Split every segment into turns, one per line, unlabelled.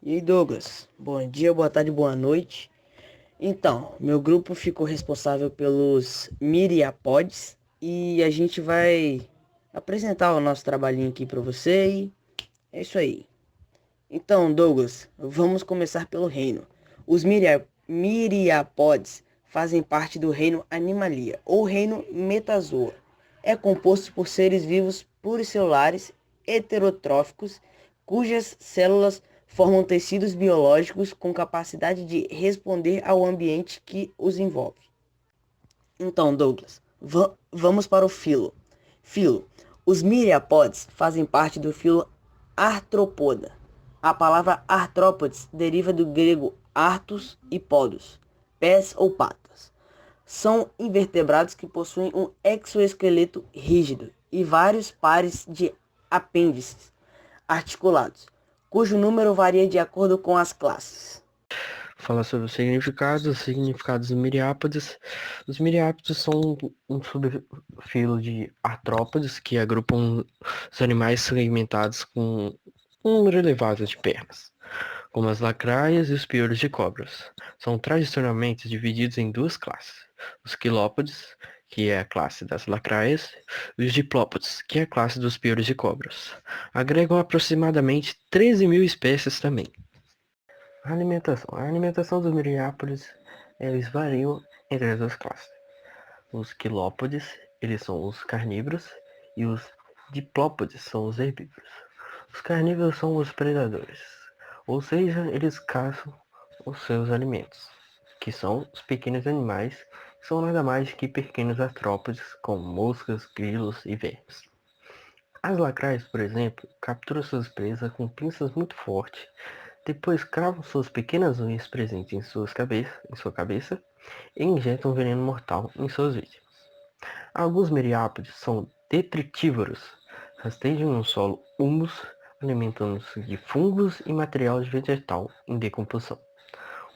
E aí, Douglas? Bom dia, boa tarde, boa noite. Então, meu grupo ficou responsável pelos Miriapods e a gente vai apresentar o nosso trabalhinho aqui para você e é isso aí. Então, Douglas, vamos começar pelo reino. Os Miriapods fazem parte do reino Animalia ou reino Metazoa. É composto por seres vivos pluricelulares heterotróficos cujas células formam tecidos biológicos com capacidade de responder ao ambiente que os envolve. Então, Douglas, vamos para o filo. Filo. Os miriapods fazem parte do filo Arthropoda. A palavra artrópodes deriva do grego arthros e podos, pés ou patas. São invertebrados que possuem um exoesqueleto rígido e vários pares de apêndices articulados, cujo número varia de acordo com as classes.
Falar sobre os significados dos miriápodes. Os miriápodes são um subfilo de artrópodes que agrupam os animais segmentados com um número elevado de pernas, como as lacraias e os piolhos de cobras. São tradicionalmente divididos em duas classes: os quilópodes, que é a classe das lacraias, e os diplópodes, que é a classe dos piolhos de cobras. Agregam aproximadamente 13.000 espécies também. A alimentação dos miriápodes, eles variam entre as duas classes. Os quilópodes, eles são os carnívoros, e os diplópodes são os herbívoros. Os carnívoros são os predadores, ou seja, eles caçam os seus alimentos, que são os pequenos animais, que são nada mais que pequenos artrópodes, como moscas, grilos e vermes. As lacraias, por exemplo, capturam suas presas com pinças muito fortes. Depois cravam suas pequenas unhas presentes em sua cabeça e injetam veneno mortal em suas vítimas. Alguns miriápodes são detritívoros, rastejam no solo humus, alimentando-se de fungos e material vegetal em decomposição.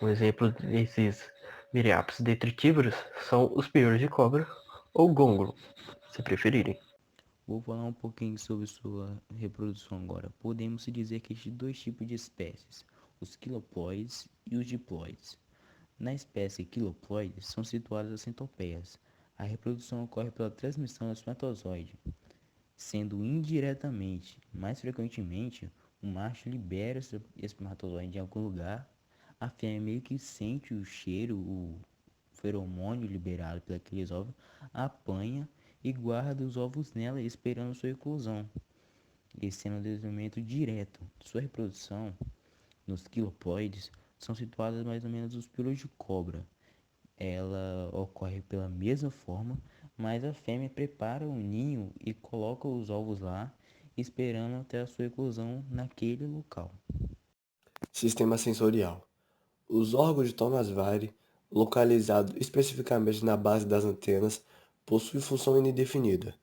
Um exemplo desses miriápodes detritívoros são os piolhos de cobra ou gôngulo, se preferirem.
Vou falar um pouquinho sobre sua reprodução agora. Podemos dizer que existem dois tipos de espécies, os quiloploides e os diploides. Na espécie quiloploides são situadas as centopeias. A reprodução ocorre pela transmissão do espermatozoide, sendo indiretamente. Mais frequentemente, o macho libera o espermatozoide em algum lugar, a fêmea meio que sente o cheiro, o feromônio liberado pelos ovos, apanha e guarda os ovos nela esperando sua eclosão, e sendo um desenvolvimento direto. Sua reprodução nos quiloploides são situadas mais ou menos os piolhos de cobra. Ela ocorre pela mesma forma, mas a fêmea prepara o ninho e coloca os ovos lá, esperando até a sua eclosão naquele local.
Sistema sensorial. Os órgãos de Thomas Weir, localizado especificamente na base das antenas, possuem função indefinida,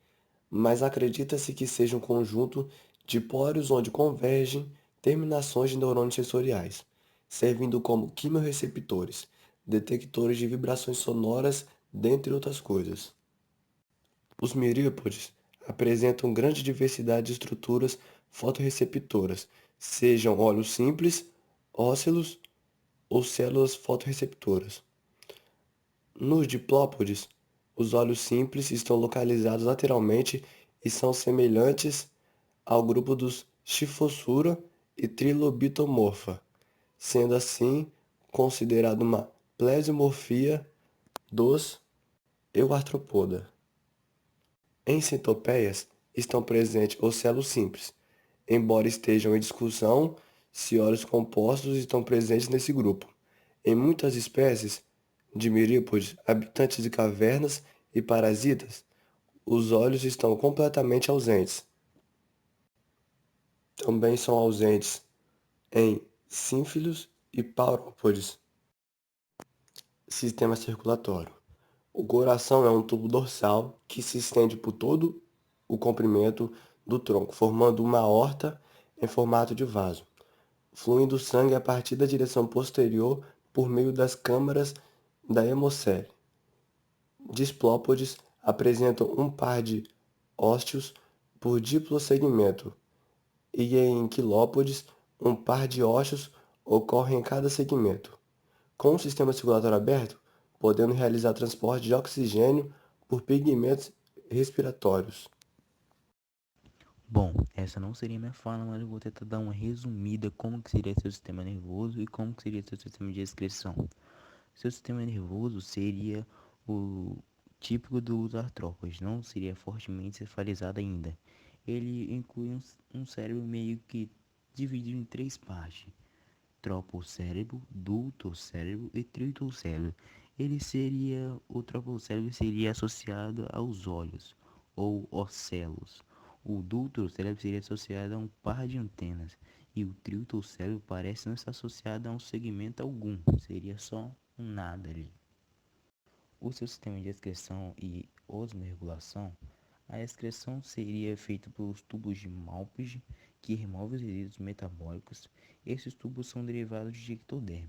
mas acredita-se que seja um conjunto de poros onde convergem terminações de neurônios sensoriais, servindo como quimiorreceptores, detectores de vibrações sonoras, dentre outras coisas. Os mirípodes apresentam grande diversidade de estruturas fotorreceptoras, sejam olhos simples, ósseos ou células fotorreceptoras. Nos diplópodes, os olhos simples estão localizados lateralmente e são semelhantes ao grupo dos Schifossura e Trilobitomorpha, sendo assim considerado uma plesiomorfia dos Euarthropoda. Em centopeias estão presentes os celos simples, embora estejam em discussão se olhos compostos estão presentes nesse grupo. Em muitas espécies de mirípodes, habitantes de cavernas e parasitas, os olhos estão completamente ausentes. Também são ausentes em sínfilos e paurópodes. Sistema circulatório. O coração é um tubo dorsal que se estende por todo o comprimento do tronco, formando uma aorta em formato de vaso, fluindo sangue a partir da direção posterior por meio das câmaras da hemocele. Displópodes apresentam um par de ósteos por diplo segmento, e em quilópodes um par de ósteos ocorrem em cada segmento, com um sistema circulatório aberto, podendo realizar transporte de oxigênio por pigmentos respiratórios.
Bom, essa não seria minha fala, mas eu vou tentar dar uma resumida como que seria seu sistema nervoso e como que seria seu sistema de excreção. Seu sistema nervoso seria o típico dos artrópodes, não seria fortemente cefalizado ainda. Ele inclui um cérebro meio que dividido em três partes: tropocérebro, ductocérebro e tritocérebro. O tropocérebro seria associado aos olhos, ou ocelos. O ductocérebro seria associado a um par de antenas, e o tritocérebro parece não estar associado a um segmento algum, seria só um nada ali. O seu sistema de excreção e osmoregulação, a excreção seria feita pelos tubos de Malpighi, que removem os resíduos metabólicos. Esses tubos são derivados de ectoderme.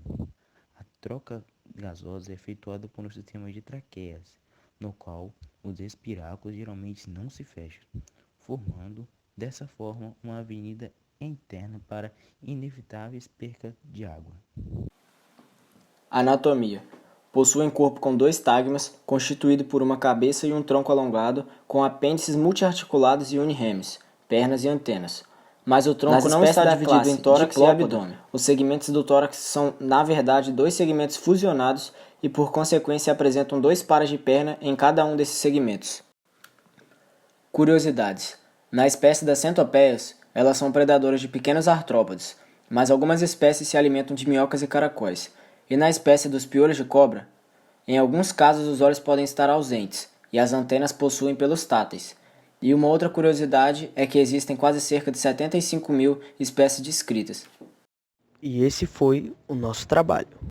A troca gasosa é efetuada por um sistema de traqueias, no qual os espiráculos geralmente não se fecham, formando, dessa forma, uma avenida interna para inevitáveis percas de água.
Anatomia. Possuem corpo com 2 tagmas, constituído por uma cabeça e um tronco alongado, com apêndices multiarticulados e unirremes, pernas e antenas. Mas o tronco não está dividido em tórax e abdômen. Os segmentos do tórax são, na verdade, 2 segmentos fusionados e, por consequência, apresentam 2 pares de perna em cada um desses segmentos. Curiosidades. Na espécie das centopeias, elas são predadoras de pequenos artrópodes, mas algumas espécies se alimentam de minhocas e caracóis. E na espécie dos piolhos de cobra, em alguns casos os olhos podem estar ausentes e as antenas possuem pelos táteis. E uma outra curiosidade é que existem quase cerca de 75.000 espécies descritas.
E esse foi o nosso trabalho.